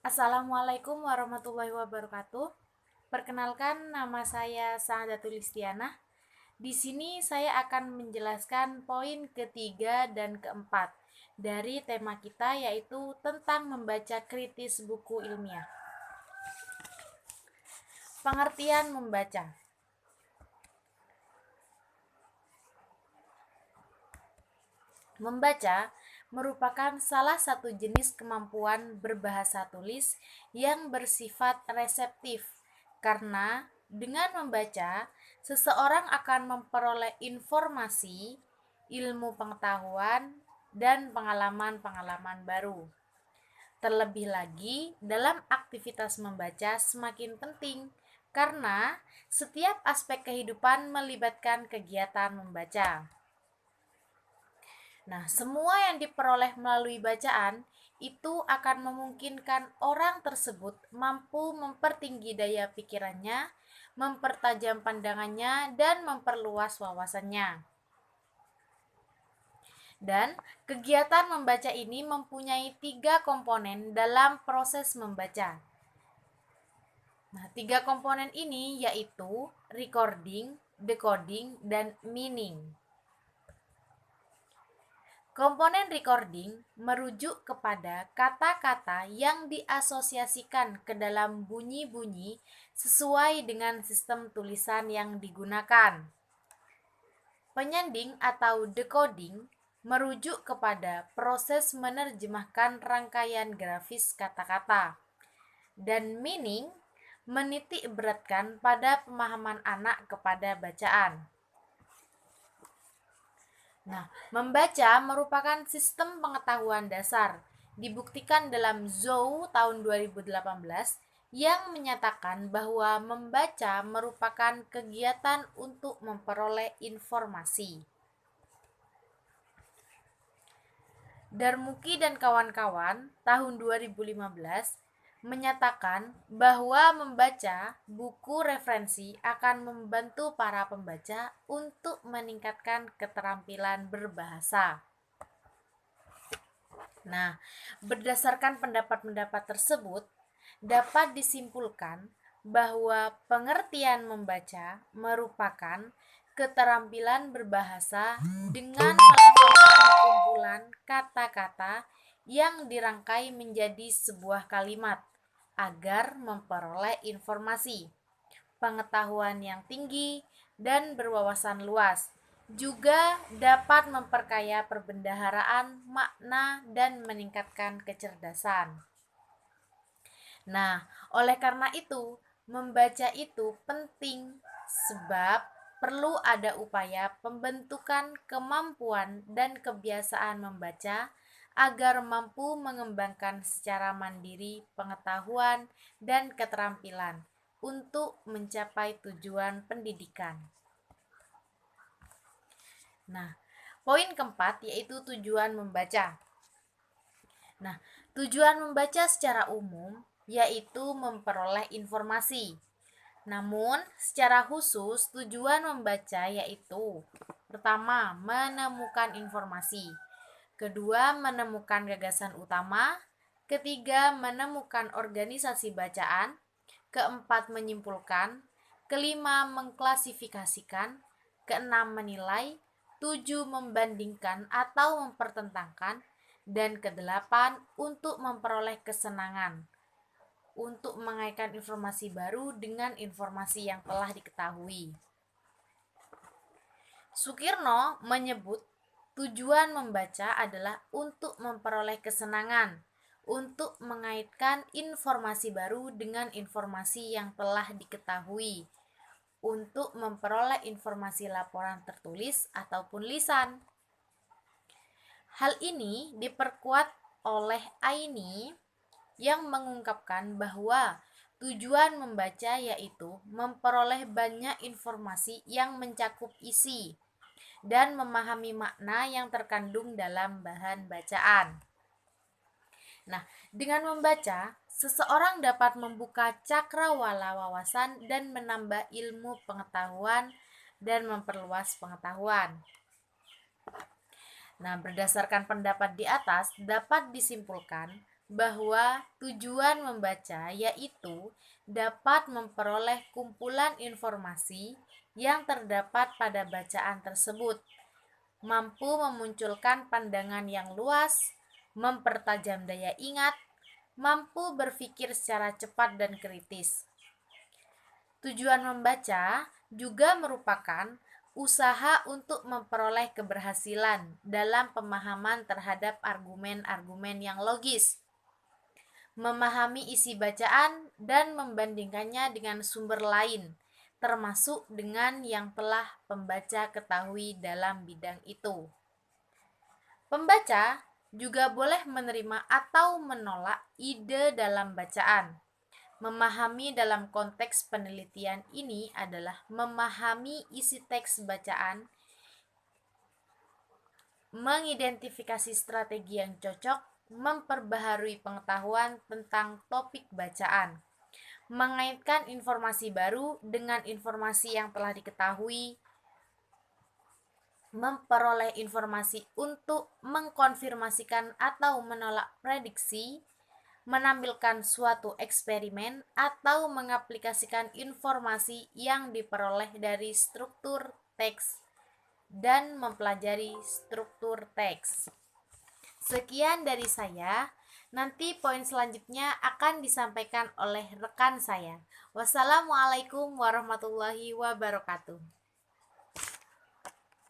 Assalamualaikum warahmatullahi wabarakatuh. Perkenalkan, nama saya Saadatul Listiana. Di sini saya akan menjelaskan poin ketiga dan keempat dari tema kita, yaitu tentang membaca kritis buku ilmiah. Pengertian membaca. Membaca merupakan salah satu jenis kemampuan berbahasa tulis yang bersifat reseptif, karena dengan membaca, seseorang akan memperoleh informasi, ilmu pengetahuan, dan pengalaman-pengalaman baru. Terlebih lagi, dalam aktivitas membaca semakin penting karena setiap aspek kehidupan melibatkan kegiatan membaca. Nah, semua yang diperoleh melalui bacaan itu akan memungkinkan orang tersebut mampu mempertinggi daya pikirannya, mempertajam pandangannya, dan memperluas wawasannya. Dan kegiatan membaca ini mempunyai 3 komponen dalam proses membaca. Nah, 3 komponen ini yaitu recording, decoding, dan meaning. Komponen recording merujuk kepada kata-kata yang diasosiasikan ke dalam bunyi-bunyi sesuai dengan sistem tulisan yang digunakan. Penyanding atau decoding merujuk kepada proses menerjemahkan rangkaian grafis kata-kata. Dan meaning menitik beratkan pada pemahaman anak kepada bacaan. Nah, membaca merupakan sistem pengetahuan dasar, dibuktikan dalam Zhou tahun 2018 yang menyatakan bahwa membaca merupakan kegiatan untuk memperoleh informasi. Darmuki dan kawan-kawan tahun 2015 menyatakan bahwa membaca buku referensi akan membantu para pembaca untuk meningkatkan keterampilan berbahasa. Nah, berdasarkan pendapat-pendapat tersebut, dapat disimpulkan bahwa pengertian membaca merupakan keterampilan berbahasa dengan melafalkan kumpulan kata-kata yang dirangkai menjadi sebuah kalimat agar memperoleh informasi, pengetahuan yang tinggi, dan berwawasan luas. Juga dapat memperkaya perbendaharaan makna dan meningkatkan kecerdasan. Nah, oleh karena itu, membaca itu penting sebab perlu ada upaya pembentukan kemampuan dan kebiasaan membaca agar mampu mengembangkan secara mandiri pengetahuan dan keterampilan untuk mencapai tujuan pendidikan. Nah, poin keempat yaitu tujuan membaca. Nah, tujuan membaca secara umum yaitu memperoleh informasi. Namun, secara khusus tujuan membaca yaitu: pertama, menemukan informasi. Kedua, menemukan gagasan utama. Ketiga, menemukan organisasi bacaan. Keempat, menyimpulkan. Kelima, mengklasifikasikan. Keenam, menilai. Tujuh, membandingkan atau mempertentangkan. Dan kedelapan, untuk memperoleh kesenangan, untuk mengaitkan informasi baru dengan informasi yang telah diketahui. Sukirno menyebut tujuan membaca adalah untuk memperoleh kesenangan, untuk mengaitkan informasi baru dengan informasi yang telah diketahui, untuk memperoleh informasi laporan tertulis ataupun lisan. Hal ini diperkuat oleh Aini yang mengungkapkan bahwa tujuan membaca yaitu memperoleh banyak informasi yang mencakup isi dan memahami makna yang terkandung dalam bahan bacaan. Nah, dengan membaca, seseorang dapat membuka cakrawala wawasan dan menambah ilmu pengetahuan dan memperluas pengetahuan. Nah, berdasarkan pendapat di atas, dapat disimpulkan bahwa tujuan membaca yaitu dapat memperoleh kumpulan informasi yang terdapat pada bacaan tersebut, mampu memunculkan pandangan yang luas, mempertajam daya ingat, mampu berpikir secara cepat dan kritis. Tujuan membaca juga merupakan usaha untuk memperoleh keberhasilan dalam pemahaman terhadap argumen-argumen yang logis, memahami isi bacaan dan membandingkannya dengan sumber lain, termasuk dengan yang telah pembaca ketahui dalam bidang itu. Pembaca juga boleh menerima atau menolak ide dalam bacaan. Memahami dalam konteks penelitian ini adalah memahami isi teks bacaan, mengidentifikasi strategi yang cocok, memperbaharui pengetahuan tentang topik bacaan, mengaitkan informasi baru dengan informasi yang telah diketahui, memperoleh informasi untuk mengkonfirmasikan atau menolak prediksi, menampilkan suatu eksperimen atau mengaplikasikan informasi yang diperoleh dari struktur teks dan mempelajari struktur teks. Sekian dari saya. Nanti poin selanjutnya akan disampaikan oleh rekan saya. Wassalamualaikum warahmatullahi wabarakatuh.